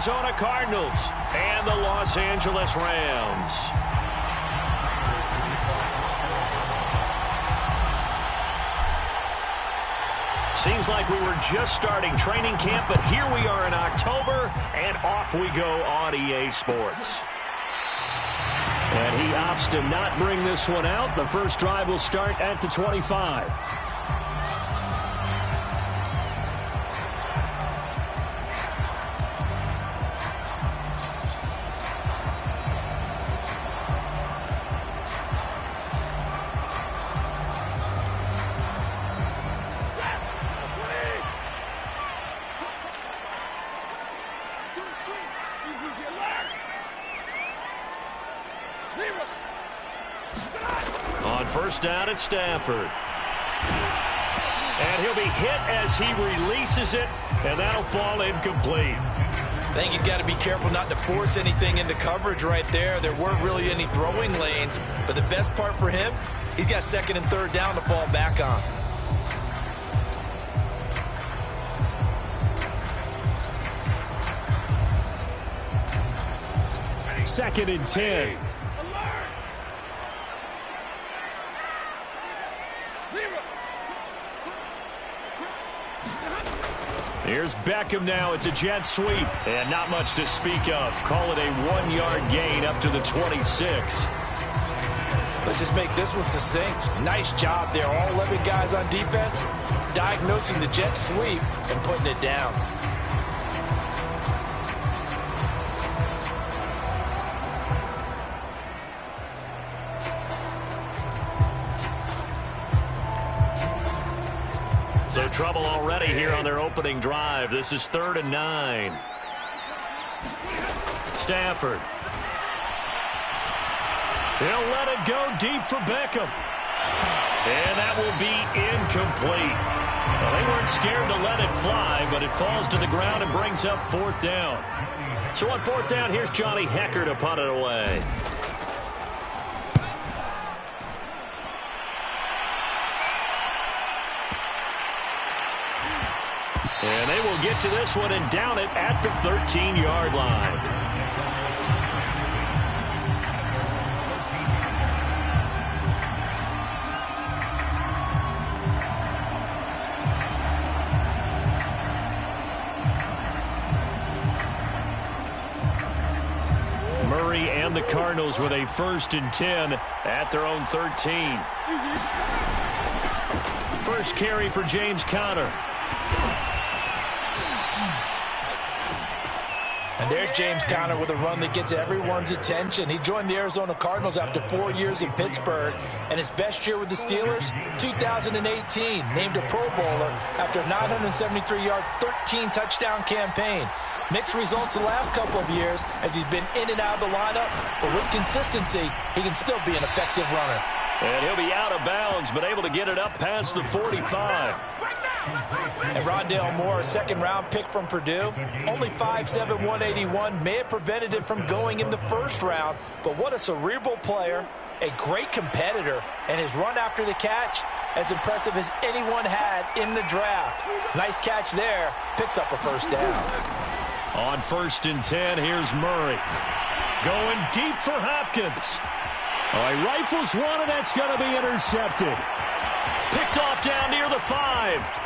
Arizona Cardinals and the Los Angeles Rams. Seems like we were just starting training camp, but here we are in October, and off we go on EA Sports. And he opts to not bring this one out. The first drive will start at the 25. On first down at Stafford. And he'll be hit as he releases it, and that'll fall incomplete. I think he's got to be careful not to force anything into coverage right there. There weren't really any throwing lanes, but the best part for him, he's got second and third down to fall back on. Second and 10. Here's Beckham now. It's a jet sweep. And not much to speak of. Call it a 1-yard gain up to the 26. Let's just make this one succinct. Nice job there. All 11 guys on defense diagnosing the jet sweep and putting it down. So trouble already here on their opening drive. This is 3rd and 9. Stafford. He'll let it go deep for Beckham. And that will be incomplete. Well, they weren't scared to let it fly, but it falls to the ground and brings up 4th down. So on 4th down, here's Johnny Hecker to punt it away. And they will get to this one and down it at the 13-yard line. Murray and the Cardinals with a 1st and 10 at their own 13. First carry for James Conner. And there's James Conner with a run that gets everyone's attention. He joined the Arizona Cardinals after 4 years in Pittsburgh. And his best year with the Steelers, 2018, named a Pro Bowler after a 973-yard, 13-touchdown campaign. Mixed results the last couple of years as he's been in and out of the lineup. But with consistency, he can still be an effective runner. And he'll be out of bounds, but able to get it up past the 45. And Rondale Moore, a 2nd-round pick from Purdue, only 5'7", 181, may have prevented it from going in the 1st round, but what a cerebral player, a great competitor, and his run after the catch, as impressive as anyone had in the draft. Nice catch there, picks up a 1st down. On 1st and 10, here's Murray. Going deep for Hopkins. Oh, he rifles one, and that's going to be intercepted. Picked off down near the 5.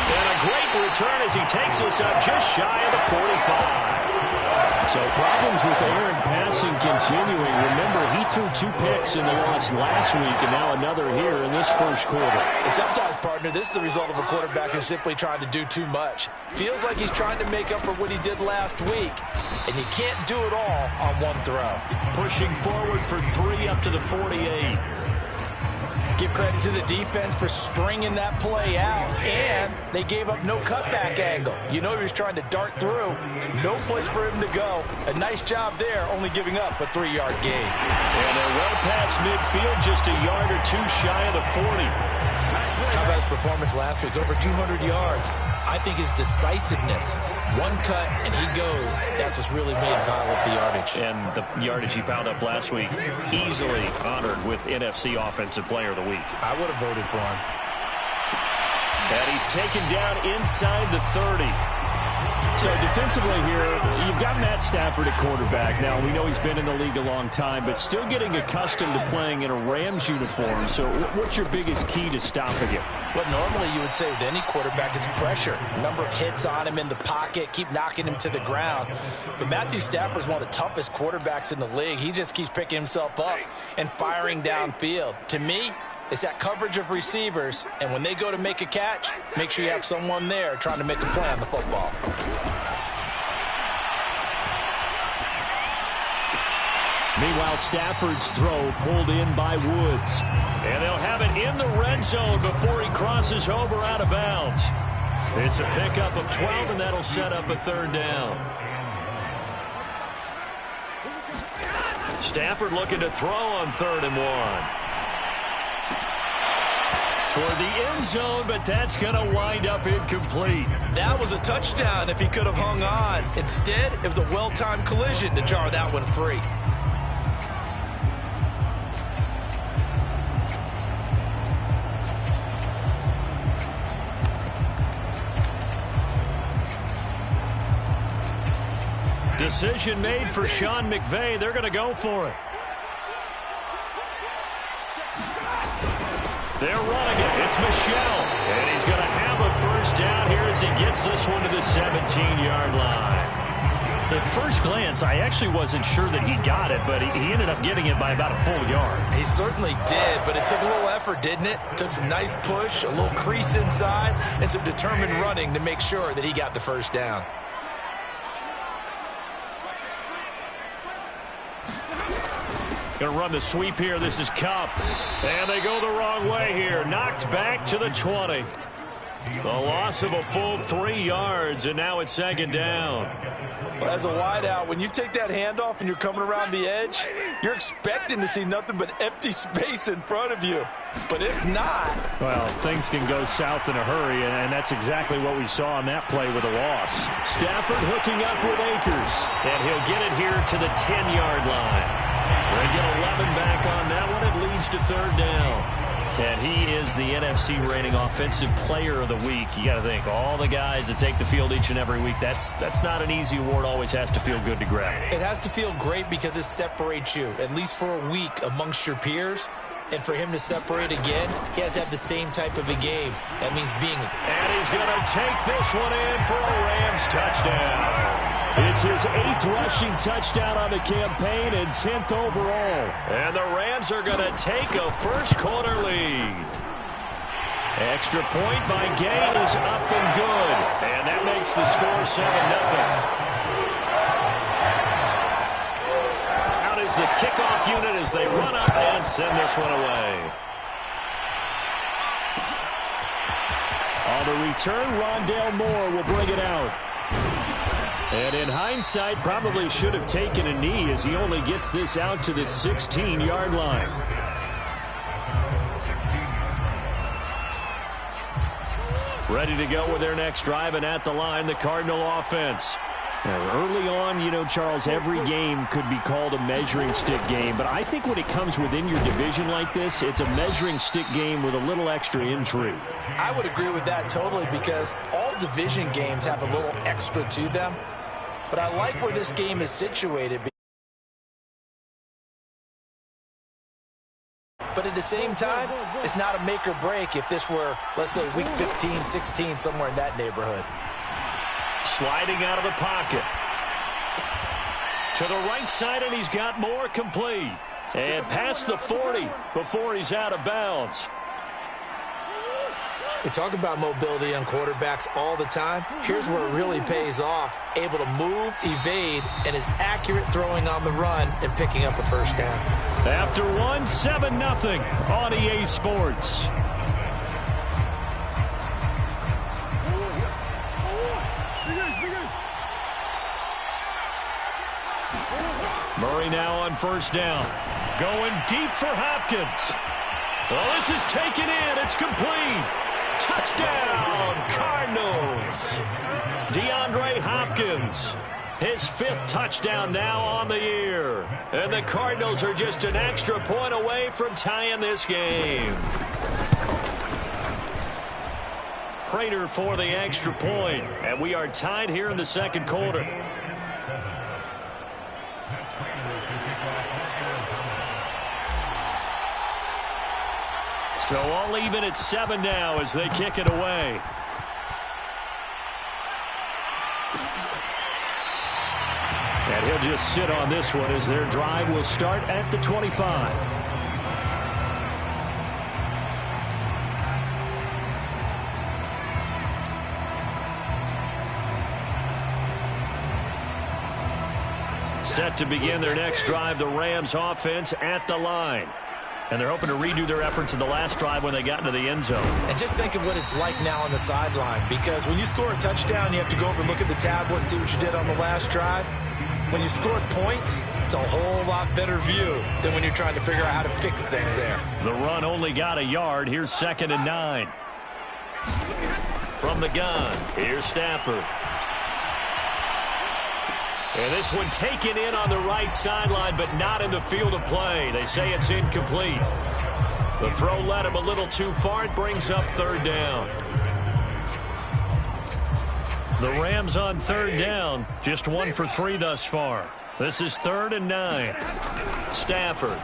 And a great return as he takes us up just shy of the 45. So problems with errant passing continuing. Remember, he threw 2 picks in the loss last week, and now another here in this 1st quarter. Sometimes, partner, this is the result of a quarterback who's simply trying to do too much. Feels like he's trying to make up for what he did last week, and you can't do it all on one throw. Pushing forward for 3 up to the 48. Give credit to the defense for stringing that play out, and they gave up no cutback angle. You know he was trying to dart through. No place for him to go. A nice job there, only giving up a 3-yard gain. And they're well past midfield, just a yard or 2 shy of the 40. How about his performance last week? Over 200 yards. I think his decisiveness, one cut and he goes, that's what's really made him pile up the yardage. And the yardage he piled up last week, easily honored with NFC Offensive Player of the Week. I would have voted for him. And he's taken down inside the 30. So defensively here, you've got Matt Stafford at quarterback. Now, we know he's been in the league a long time, but still getting accustomed to playing in a Rams uniform. So what's your biggest key to stopping him? What normally you would say with any quarterback is pressure. Number of hits on him in the pocket, keep knocking him to the ground. But Matthew Stafford is one of the toughest quarterbacks in the league. He just keeps picking himself up and firing downfield. To me, it's that coverage of receivers, and when they go to make a catch, make sure you have someone there trying to make a play on the football. Meanwhile, Stafford's throw pulled in by Woods. And they'll have it in the red zone before he crosses over out of bounds. It's a pickup of 12, and that'll set up a third down. Stafford looking to throw on 3rd and 1. Toward the end zone, but that's going to wind up incomplete. That was a touchdown if he could have hung on. Instead, it was a well-timed collision to jar that one free. Decision made for Sean McVay. They're going to go for it. They're running it. It's Michel. And he's going to have a first down here as he gets this one to the 17-yard line. At first glance, I actually wasn't sure that he got it, but he ended up getting it by about a full yard. He certainly did, but it took a little effort, didn't it? Took some nice push, a little crease inside, and some determined running to make sure that he got the first down. Going to run the sweep here. This is Kupp. And they go the wrong way here. Knocked back to the 20. The loss of a full 3 yards, and now it's 2nd down. Well, as a wideout, when you take that handoff and you're coming around the edge, you're expecting to see nothing but empty space in front of you. But if not... well, things can go south in a hurry, and that's exactly what we saw on that play with a loss. Stafford hooking up with Akers, and he'll get it here to the 10-yard line. They get 11 back on that one. It leads to 3rd down. And he is the NFC rating offensive player of the week. You got to think, all the guys that take the field each and every week, that's not an easy award. Always has to feel good to grab. It has to feel great because it separates you, at least for a week, amongst your peers. And for him to separate again, he has to have the same type of a game. That means being... and he's going to take this one in for a Rams touchdown. It's his 8th rushing touchdown on the campaign and 10th overall. And the Rams are going to take a first-quarter lead. Extra point by Gay is up and good. And that makes the score 7-0. Out is the kickoff unit as they run up and send this one away. On the return, Rondale Moore will bring it out. And in hindsight, probably should have taken a knee as he only gets this out to the 16-yard line. Ready to go with their next drive, and at the line, the Cardinal offense. Now, early on, you know, Charles, every game could be called a measuring stick game, but I think when it comes within your division like this, it's a measuring stick game with a little extra intrigue. I would agree with that totally because all division games have a little extra to them. But I like where this game is situated. But at the same time, it's not a make or break if this were, let's say, week 15, 16, somewhere in that neighborhood. Sliding out of the pocket. To the right side, and he's got more complete. And past the 40 before he's out of bounds. We talk about mobility on quarterbacks all the time. Here's where it really pays off. Able to move, evade, and is accurate throwing on the run and picking up a first down. After one, 7-0 on EA Sports. Murray now on first down. Going deep for Hopkins. Well, this is taken in. It's complete. Touchdown, Cardinals. DeAndre Hopkins, his 5th touchdown now on the year. And the Cardinals are just an extra point away from tying this game. Prater for the extra point. And we are tied here in the second quarter. So all even at 7 now as they kick it away. And he'll just sit on this one as their drive will start at the 25. Set to begin their next drive, the Rams offense at the line. And they're hoping to redo their efforts in the last drive when they got into the end zone. And just think of what it's like now on the sideline, because when you score a touchdown, you have to go over and look at the tablet and see what you did on the last drive. When you scored points, it's a whole lot better view than when you're trying to figure out how to fix things there. The run only got a yard. Here's 2nd and 9. From the gun, here's Stafford. And this one taken in on the right sideline, but not in the field of play. They say it's incomplete. The throw led him a little too far. It brings up 3rd down. The Rams on 3rd down, just 1 for 3 thus far. This is 3rd and 9. Stafford.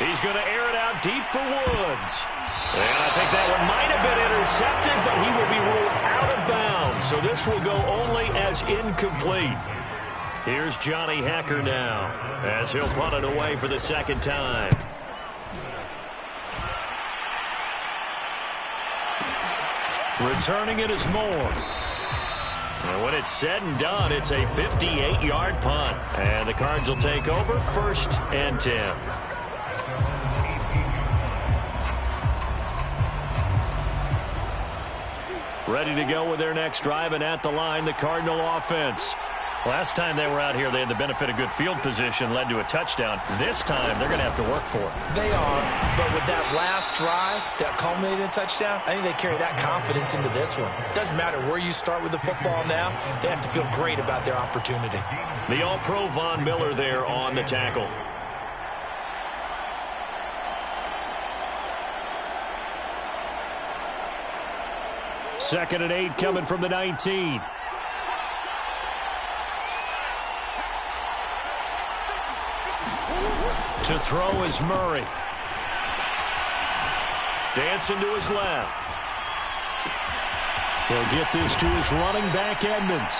He's going to air it out deep for Woods. And I think that one might have been intercepted, but he will be ruled out of bounds. So this will go only as incomplete. Here's Johnny Hacker now as he'll punt it away for the 2nd time. Returning it is Moore. And when it's said and done, it's a 58-yard punt. And the Cards will take over 1st and 10. Ready to go with their next drive, and at the line, the Cardinal offense. Last time they were out here, they had the benefit of good field position, led to a touchdown. This time, they're going to have to work for it. They are, but with that last drive that culminated in a touchdown, I think they carry that confidence into this one. It doesn't matter where you start with the football now. They have to feel great about their opportunity. The All-Pro Von Miller there on the tackle. Second and 8 coming from the 19. To throw is Murray. Dancing to his left. He'll get this to his running back, Edmonds.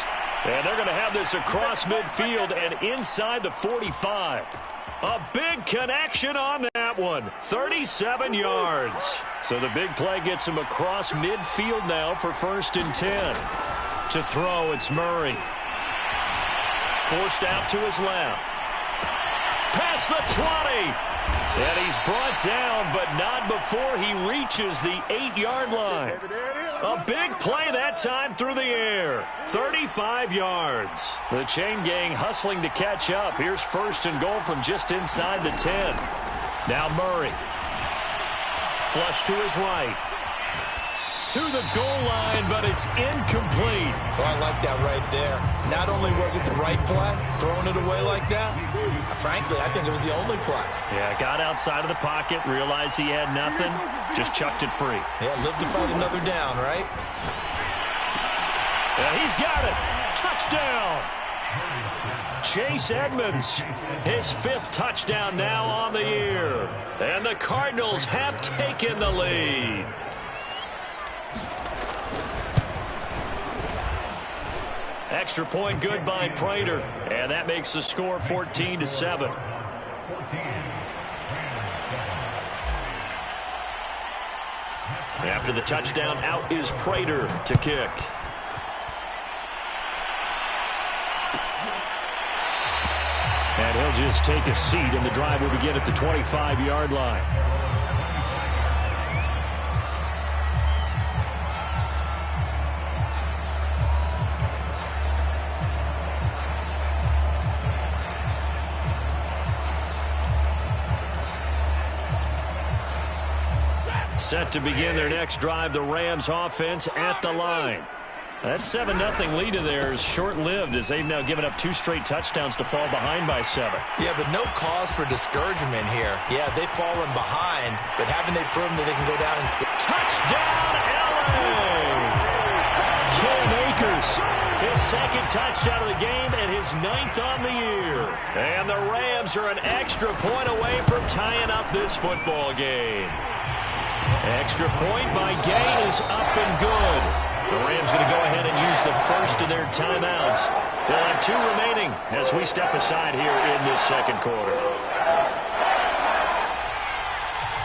And they're going to have this across midfield and inside the 45. A big connection on that one. 37 yards. So the big play gets him across midfield now for 1st and 10. To throw, it's Murray. Forced out to his left. Past the 20. And he's brought down, but not before he reaches the 8-yard line. A big play that time through the air. 35 yards. The chain gang hustling to catch up. Here's 1st and goal from just inside the 10. Now Murray. Flush to his right. To the goal line, but it's incomplete. Oh, I like that right there. Not only was it the right play, throwing it away like that, frankly, I think it was the only play. Yeah, got outside of the pocket, realized he had nothing, just chucked it free. Yeah, live to fight another down, right? And he's got it. Touchdown. Chase Edmonds, his 5th touchdown now on the year. And the Cardinals have taken the lead. Extra point good by Prater, and that makes the score 14-7. After the touchdown, out is Prater to kick. And he'll just take a seat, and the drive will begin at the 25-yard line. Set to begin their next drive, the Rams offense at the line. That 7-0 lead of theirs short-lived as they've now given up 2 straight touchdowns to fall behind by 7. Yeah, but no cause for discouragement here. Yeah, they've fallen behind, but haven't they proven that they can go down and score? Touchdown, LA! Cam Akers, his second touchdown of the game and his 9th on the year. And the Rams are an extra point away from tying up this football game. Extra point by Gay is up and good. The Rams going to go ahead and use the first of their timeouts. They'll have 2 remaining as we step aside here in this second quarter.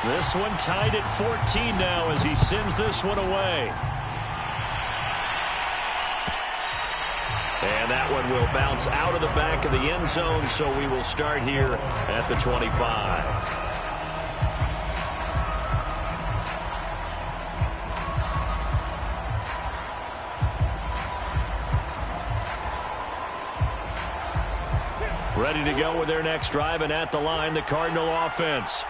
This one tied at 14 now as he sends this one away. And that one will bounce out of the back of the end zone, so we will start here at the 25. Ready to go with their next drive, and at the line, the Cardinal offense.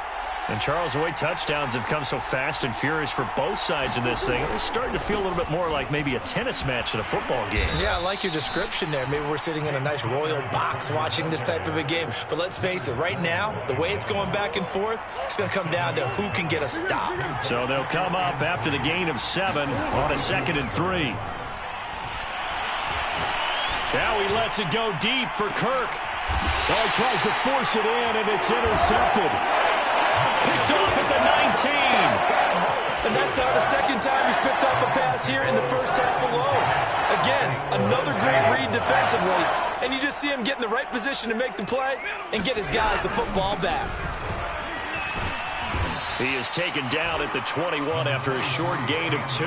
And Charles, the way touchdowns have come so fast and furious for both sides in this thing, it's starting to feel a little bit more like maybe a tennis match in a football game. Yeah, I like your description there. Maybe we're sitting in a nice royal box watching this type of a game. But let's face it, right now, the way it's going back and forth, it's going to come down to who can get a stop. So they'll come up after the gain of 7 on a 2nd and 3. Now he lets it go deep for Kirk. Oh, he tries to force it in, and it's intercepted. Picked off at the 19. And that's now the second time he's picked off a pass here in the first half alone. Again, another great read defensively. And you just see him get in the right position to make the play and get his guys the football back. He is taken down at the 21 after a short gain of 2.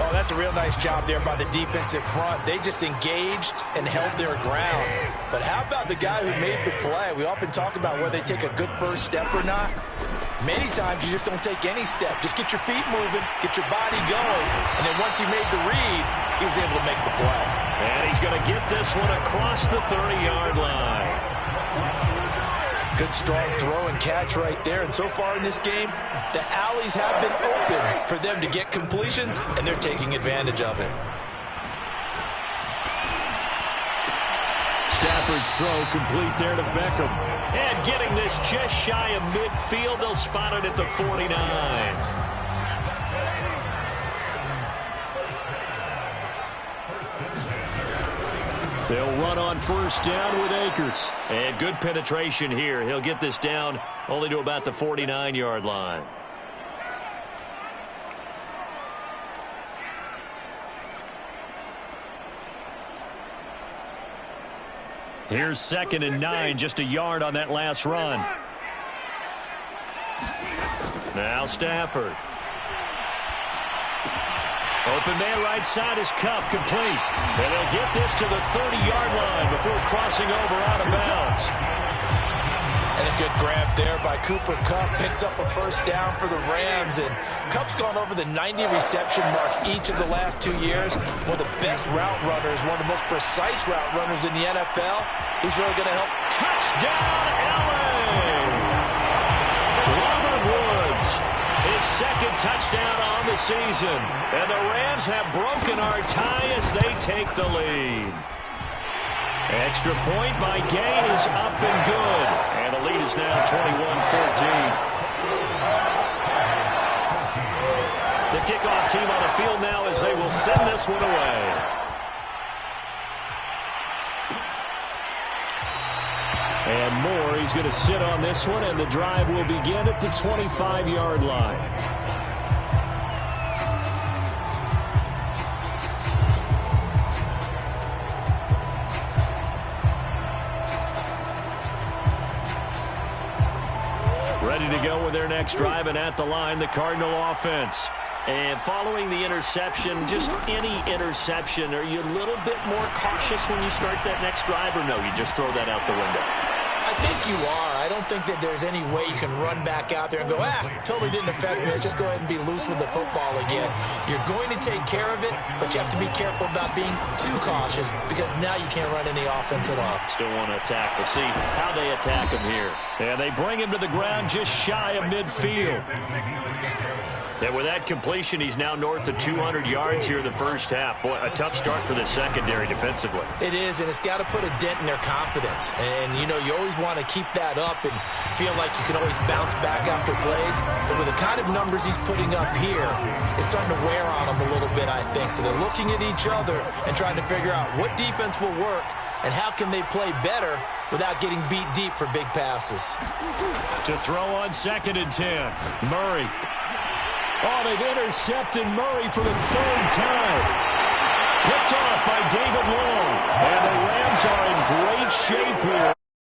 Oh, that's a real nice job there by the defensive front. They just engaged and held their ground. But how about the guy who made the play? We often talk about whether they take a good first step or not. Many times you just don't take any step. Just get your feet moving, get your body going, and then once he made the read, he was able to make the play. And he's going to get this one across the 30-yard line. Good, strong throw and catch right there. And so far in this game, the alleys have been open for them to get completions, and they're taking advantage of it. Stafford's throw complete there to Beckham. And getting this just shy of midfield, they'll spot it at the 49. They'll run on first down with Akers. And good penetration here. He'll get this down only to about the 49-yard line. Here's 2nd and 9, just a yard on that last run. Now Stafford. Open man right side is Cup, complete. And they'll get this to the 30-yard line before crossing over out of bounds. And a good grab there by Cooper Kupp. Picks up a first down for the Rams. And Kupp's gone over the 90 reception mark each of the last 2 years. One of the best route runners, one of the most precise route runners in the NFL. He's really going to help. Touchdown, LA! Robert Woods, his 2nd touchdown on the season. And the Rams have broken our tie as they take the lead. Extra point by Gay is up and good. And the lead is now 21-14. The kickoff team on the field now as they will send this one away. And Moore, he's going to sit on this one, and the drive will begin at the 25-yard line. Ready to go with their next drive, and at the line, the Cardinal offense. And following the interception, just any interception, are you a little bit more cautious when you start that next drive, or no, you just throw that out the window? I think you are. I don't think that there's any way you can run back out there and go, totally didn't affect me. Let's just go ahead and be loose with the football again. You're going to take care of it, but you have to be careful about being too cautious because now you can't run any offense at all. Still want to attack. We'll see how they attack him here. And they bring him to the ground just shy of midfield. And with that completion, he's now north of 200 yards here in the first half. Boy, a tough start for the secondary defensively. It is, and it's got to put a dent in their confidence. And, you know, you always want to keep that up and feel like you can always bounce back after plays. But with the kind of numbers he's putting up here, it's starting to wear on them a little bit, I think. So they're looking at each other and trying to figure out what defense will work and how can they play better without getting beat deep for big passes. To throw on 2nd and 10, Murray. Oh, they've intercepted Murray for the 3rd time. Picked off by David Long. And the Rams are in great shape here.